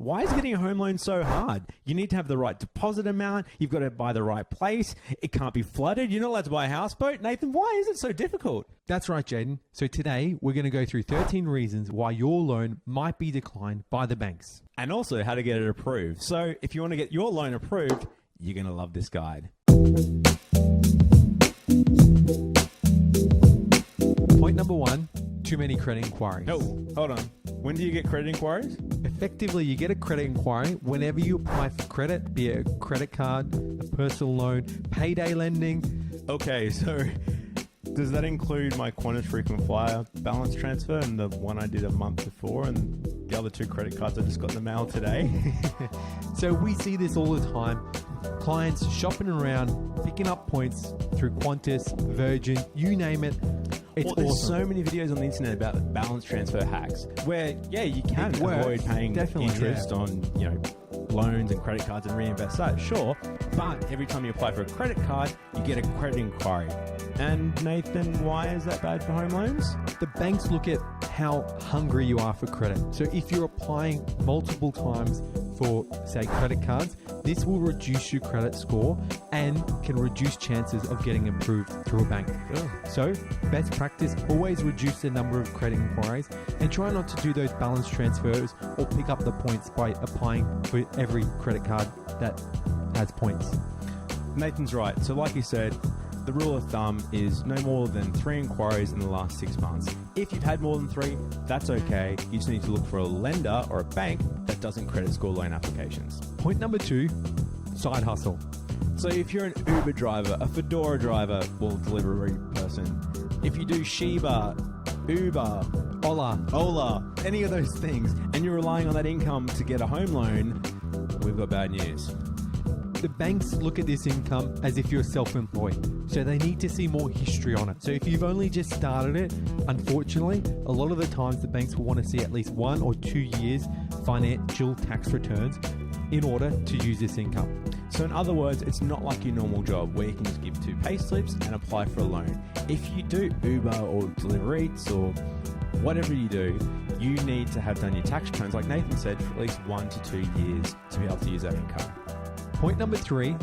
Why is getting a home loan so hard? You need to have the right deposit amount. You've got to buy the right place. It can't be flooded. You're not allowed to buy a houseboat. Nathan, why is it so difficult? That's right, Jaden. So today we're going to go through 13 reasons why your loan might be declined by the banks. And also how to get it approved. So if you want to get your loan approved, you're going to love this guide. Point number 1, too many credit inquiries. Oh, hold on. When do you get credit inquiries? Effectively, you get a credit inquiry whenever you apply for credit, be it a credit card, a personal loan, payday lending. Okay, so does that include my Qantas frequent flyer balance transfer and the one I did a month before and the other 2 credit cards I just got in the mail today? So we see this all the time. Clients shopping around, picking up points through Qantas, Virgin, you name it. It's there's awesome. so many videos on the internet about balance transfer hacks where, you can avoid paying interest on, loans and credit cards and reinvest that, sure. But every time you apply for a credit card, you get a credit inquiry. And Nathan, why is that bad for home loans? The banks look at how hungry you are for credit. So if you're applying multiple times for, say, credit cards, this will reduce your credit score and can reduce chances of getting approved through a bank. So best practice, always reduce the number of credit inquiries and try not to do those balance transfers or pick up the points by applying for every credit card that has points. Nathan's right. So like you said, the rule of thumb is no more than 3 inquiries in the last 6 months. If you've had more than 3, that's okay. You just need to look for a lender or a bank that doesn't credit score loan applications. Point number 2, side hustle. So if you're an Uber driver, a Fedora driver, delivery person, if you do Shiba, Uber, Ola, any of those things, and you're relying on that income to get a home loan, we've got bad news. The banks look at this income as if you're self-employed, so they need to see more history on it. So if you've only just started it, unfortunately, a lot of the times the banks will want to see at least 1 or 2 years financial tax returns in order to use this income. So in other words, it's not like your normal job where you can just give 2 pay slips and apply for a loan. If you do Uber or Delivery Eats or whatever you do, you need to have done your tax returns, like Nathan said, for at least 1 to 2 years to be able to use that income. Point number 3,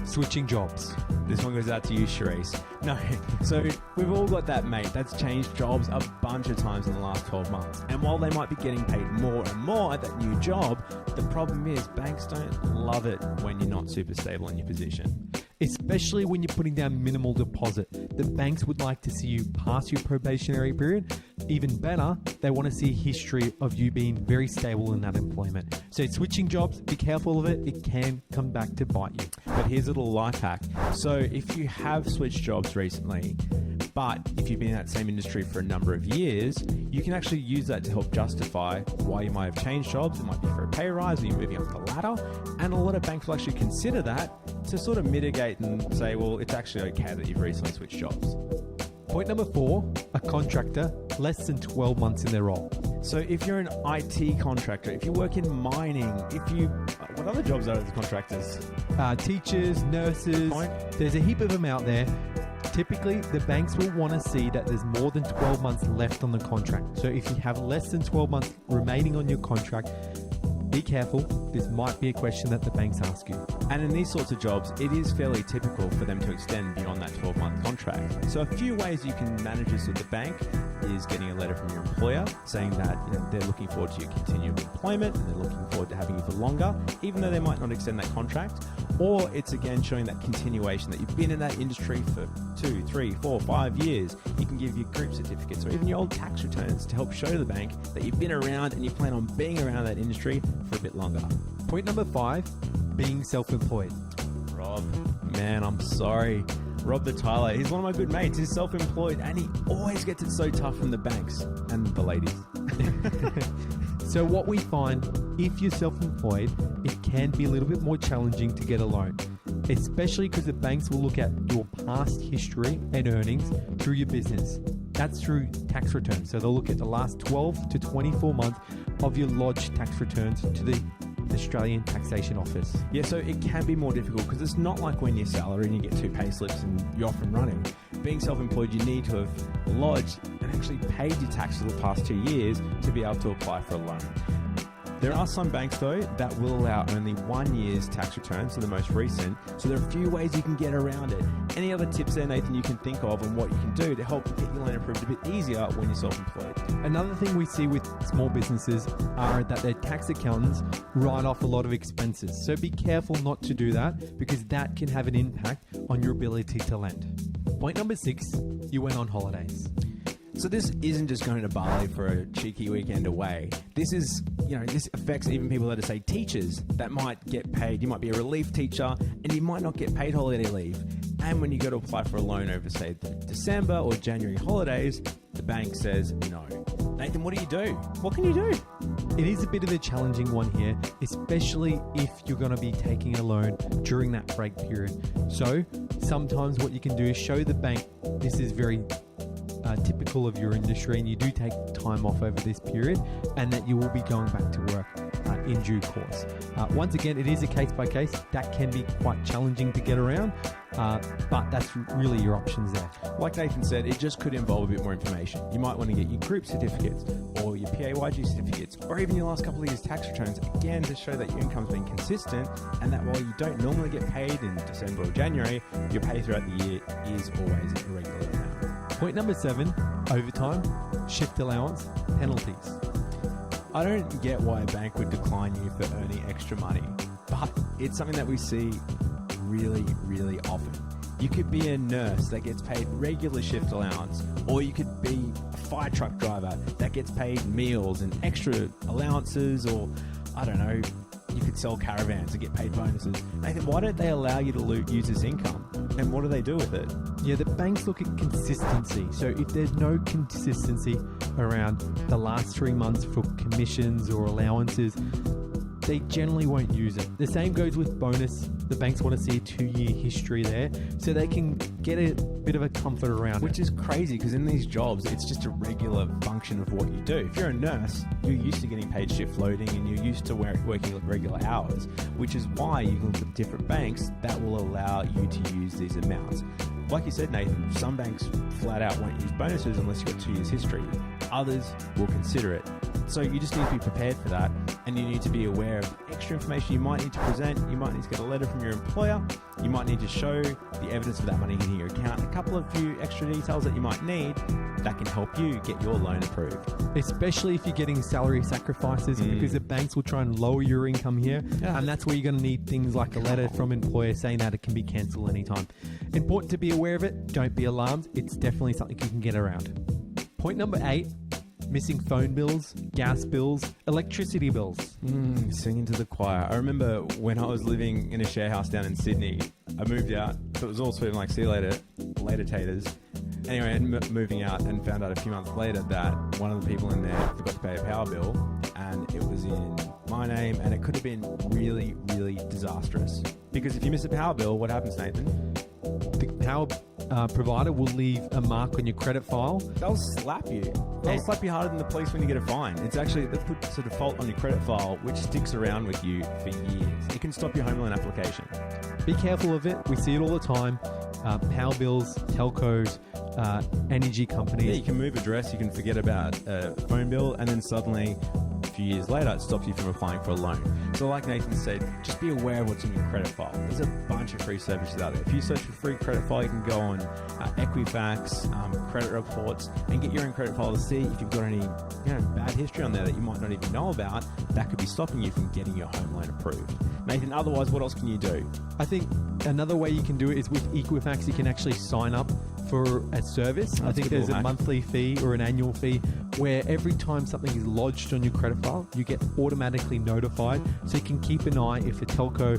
switching jobs. This one goes out to you, Charisse. No, so we've all got that mate that's changed jobs a bunch of times in the last 12 months. And while they might be getting paid more and more at that new job, the problem is banks don't love it when you're not super stable in your position. Especially when you're putting down minimal deposit. The banks would like to see you pass your probationary period. Even better, they want to see a history of you being very stable in that employment. So switching jobs, be careful of it. It can come back to bite you. But here's a little life hack. So if you have switched jobs recently, but if you've been in that same industry for a number of years, you can actually use that to help justify why you might have changed jobs. It might be for a pay rise or you're moving up the ladder. And a lot of banks will actually consider that to sort of mitigate and say, well, it's actually okay that you've recently switched jobs. Point number 4, a contractor less than 12 months in their role. So if you're an IT contractor, if you work in mining, what other jobs are there as contractors? Teachers, nurses, there's a heap of them out there. Typically, the banks will want to see that there's more than 12 months left on the contract. So if you have less than 12 months remaining on your contract, be careful. This might be a question that the banks ask you. And in these sorts of jobs, it is fairly typical for them to extend beyond that 12-month contract. So a few ways you can manage this with the bank is getting a letter from your employer saying that they're looking forward to your continued employment and they're looking forward to having you for longer, even though they might not extend that contract. Or it's again showing that continuation that you've been in that industry for 2, 3, 4, 5 years. You can give your group certificates or even your old tax returns to help show the bank that you've been around and you plan on being around that industry for a bit longer. Point number 5, being self-employed. Rob, man, I'm sorry. Rob the Tyler, he's one of my good mates. He's self-employed and he always gets it so tough from the banks and the ladies. So what we find, if you're self-employed, it can be a little bit more challenging to get a loan, especially because the banks will look at your past history and earnings through your business. That's through tax returns. So they'll look at the last 12 to 24 months of your lodged tax returns to the Australian Taxation Office. Yeah, so it can be more difficult because it's not like when you're salary and you get 2 pay slips and you're off and running. Being self-employed, you need to have lodged and actually paid your taxes for the past 2 years to be able to apply for a loan. There are some banks, though, that will allow only 1 year's tax returns, so the most recent. So there are a few ways you can get around it. Any other tips there, Nathan, you can think of on what you can do to help get your loan approved a bit easier when you're self-employed? Another thing we see with small businesses are that their tax accountants write off a lot of expenses. So be careful not to do that, because that can have an impact on your ability to lend. Point number 6, you went on holidays. So this isn't just going to Bali for a cheeky weekend away. This is, this affects even people that are, say, teachers that might get paid. You might be a relief teacher and you might not get paid holiday leave. And when you go to apply for a loan over, say, the December or January holidays, the bank says no. Nathan, what do? What can you do? It is a bit of a challenging one here, especially if you're going to be taking a loan during that break period. So sometimes what you can do is show the bank this is very typical of your industry and you do take time off over this period, and that you will be going back to work in due course. Once again, it is a case by case. That can be quite challenging to get around, but that's really your options there. Like Nathan said, it just could involve a bit more information. You might want to get your group certificates or your PAYG certificates, or even your last couple of years' tax returns, again, to show that your income's been consistent and that while you don't normally get paid in December or January, your pay throughout the year is always a regular amount. Point number 7, overtime, shift allowance, penalties. I don't get why a bank would decline you for earning extra money, but it's something that we see really, really often. You could be a nurse that gets paid regular shift allowance, or you could be a fire truck driver that gets paid meals and extra allowances, or I don't know, you could sell caravans and get paid bonuses. Nathan, why don't they allow you to use this income? And what do they do with it? Yeah, the banks look at consistency. So if there's no consistency around the last 3 months for commissions or allowances, they generally won't use it. The same goes with bonus. The banks want to see a 2-year history there so they can get a bit of a comfort around it. Which is crazy, because in these jobs, it's just a regular function of what you do. If you're a nurse, you're used to getting paid shift loading and you're used to working regular hours, which is why you can look at different banks that will allow you to use these amounts. Like you said, Nathan, some banks flat out won't use bonuses unless you've got 2 years history. Others will consider it. So you just need to be prepared for that, and you need to be aware of extra information you might need to present. You might need to get a letter from your employer. You might need to show the evidence of that money hitting your account. A few extra details that you might need that can help you get your loan approved. Especially if you're getting salary sacrifices, because the banks will try and lower your income here. Yeah. And that's where you're going to need things like a letter from employer saying that it can be cancelled anytime. Important to be aware of it. Don't be alarmed. It's definitely something you can get around. Point number 8. Missing phone bills, gas bills, electricity bills. Singing to the choir. I remember when I was living in a share house down in Sydney, I moved out. So it was all sort of like, see you later, later taters. Anyway, and moving out, and found out a few months later that one of the people in there forgot to pay a power bill, and it was in my name, and it could have been really, really disastrous. Because if you miss a power bill, what happens, Nathan? The power provider will leave a mark on your credit file. They'll slap you. They'll slap you harder than the police when you get a fine. It's actually, they put a default on your credit file, which sticks around with you for years. It can stop your home loan application. Be careful of it. We see it all the time. Power bills, telcos, energy companies. Yeah, you can move address, you can forget about a phone bill, and then suddenly, a few years later, it stops you from applying for a loan. So like Nathan said, just be aware of what's in your credit file. There's a bunch of free services out there. If you search for free credit file, you can go on Equifax, credit reports, and get your own credit file to see if you've got any bad history on there that you might not even know about that could be stopping you from getting your home loan approved. Nathan, otherwise, what else can you do? I think another way you can do it is with Equifax. You can actually sign up for a service. I think there's a monthly fee or an annual fee where every time something is lodged on your credit file, you get automatically notified, so you can keep an eye if a telco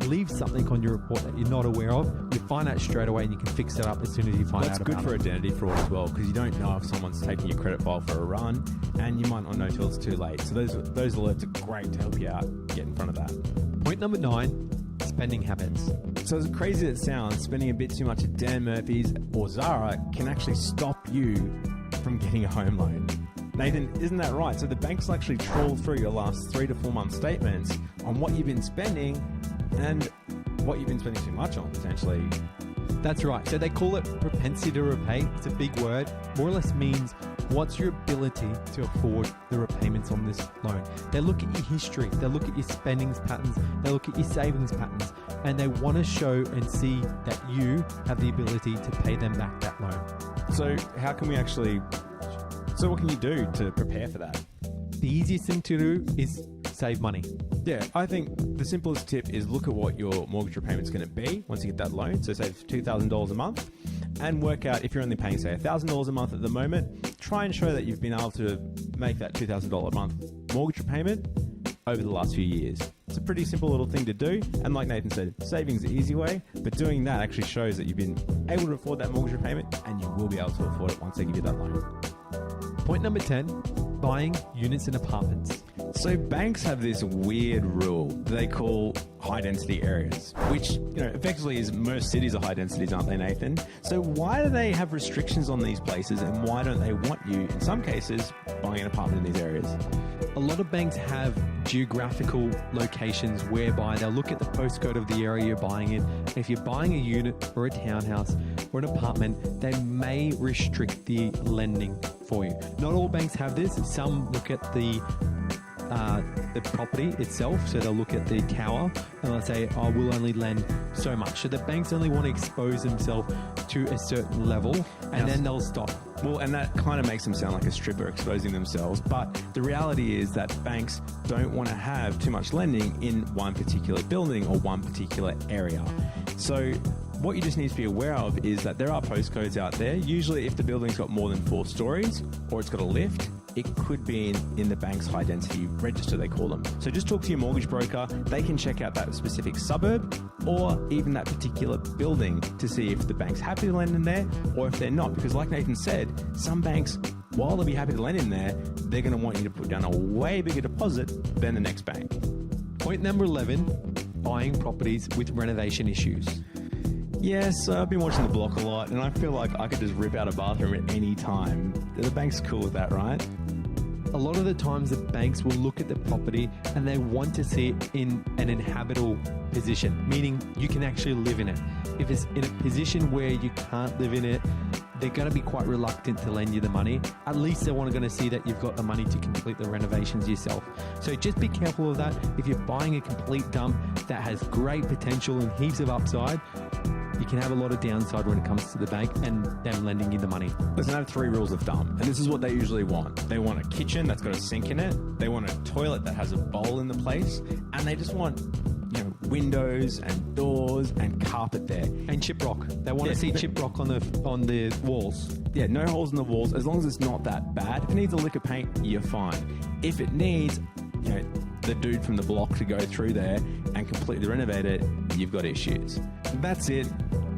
leaves something on your report that you're not aware of. You find out straight away and you can fix it up as soon as you find out about it. That's good for identity fraud as well, because you don't know if someone's taking your credit file for a run, and you might not know till it's too late. So those alerts are great to help you out, get in front of that. Point number 9, spending habits. So as crazy as it sounds, spending a bit too much at Dan Murphy's or Zara can actually stop you from getting a home loan. Nathan, isn't that right? So the banks will actually trawl through your last 3 to 4 month statements on what you've been spending and what you've been spending too much on, potentially. That's right. So they call it propensity to repay. It's a big word. More or less means what's your ability to afford the repayments on this loan. They look at your history, they look at your spendings patterns, they look at your savings patterns, and they want to show and see that you have the ability to pay them back that loan. So how can we actually... So what can you do to prepare for that? The easiest thing to do is save money. Yeah, I think the simplest tip is look at what your mortgage repayment's going to be once you get that loan. So save $2,000 a month and work out if you're only paying, say, $1,000 a month at the moment. Try and show that you've been able to make that $2,000 a month mortgage repayment over the last few years. It's a pretty simple little thing to do. And like Nathan said, saving is the easy way, but doing that actually shows that you've been able to afford that mortgage repayment and you will be able to afford it once they give you that loan. Point number 10, buying units and apartments. So banks have this weird rule they call high density areas, which, effectively is most cities are high densities, aren't they, Nathan? So why do they have restrictions on these places, and why don't they want you, in some cases, buying an apartment in these areas? A lot of banks have geographical locations whereby they'll look at the postcode of the area you're buying in. If you're buying a unit or a townhouse or an apartment, they may restrict the lending for you. Not all banks have this. Some look at the property itself, so they'll look at the tower and they'll say, "Oh, we'll only lend so much." So the banks only want to expose themselves to a certain level, and then they'll stop. Well, and that kind of makes them sound like a stripper exposing themselves, but the reality is that banks don't want to have too much lending in one particular building or one particular area. So what you just need to be aware of is that there are postcodes out there. Usually if the building's got more than 4 stories or it's got a lift, it could be in the bank's high density register, they call them. So just talk to your mortgage broker. They can check out that specific suburb or even that particular building to see if the bank's happy to lend in there or if they're not. Because like Nathan said, some banks, while they'll be happy to lend in there, they're going to want you to put down a way bigger deposit than the next bank. Point number 11, buying properties with renovation issues. Yes, I've been watching The Block a lot, and I feel like I could just rip out a bathroom at any time. The bank's cool with that, right? A lot of the times the banks will look at the property and they want to see it in an inhabitable position, meaning you can actually live in it. If it's in a position where you can't live in it, they're going to be quite reluctant to lend you the money. At least they're going to see that you've got the money to complete the renovations yourself. So just be careful of that. If you're buying a complete dump that has great potential and heaps of upside, you can have a lot of downside when it comes to the bank and them lending you the money. Listen, I have 3 rules of thumb, and this is what they usually want. They want a kitchen that's got a sink in it, they want a toilet that has a bowl in the place, and they just want windows and doors and carpet there. And chiprock. They want to see chiprock on the walls. Yeah, no holes in the walls, as long as it's not that bad. If it needs a lick of paint, you're fine. If it needs the dude from the block to go through there and completely renovate it, you've got issues. That's it.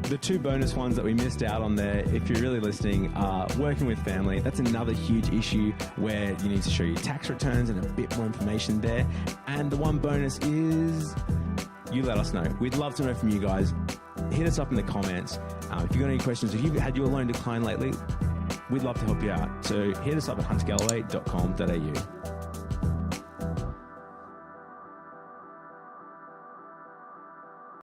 The 2 bonus ones that we missed out on there, if you're really listening, are working with family. That's another huge issue where you need to show your tax returns and a bit more information there. And the one bonus is you let us know. We'd love to know from you guys. Hit us up in the comments. If you've got any questions, if you've had your loan decline lately, we'd love to help you out. So hit us up at huntergalloway.com.au.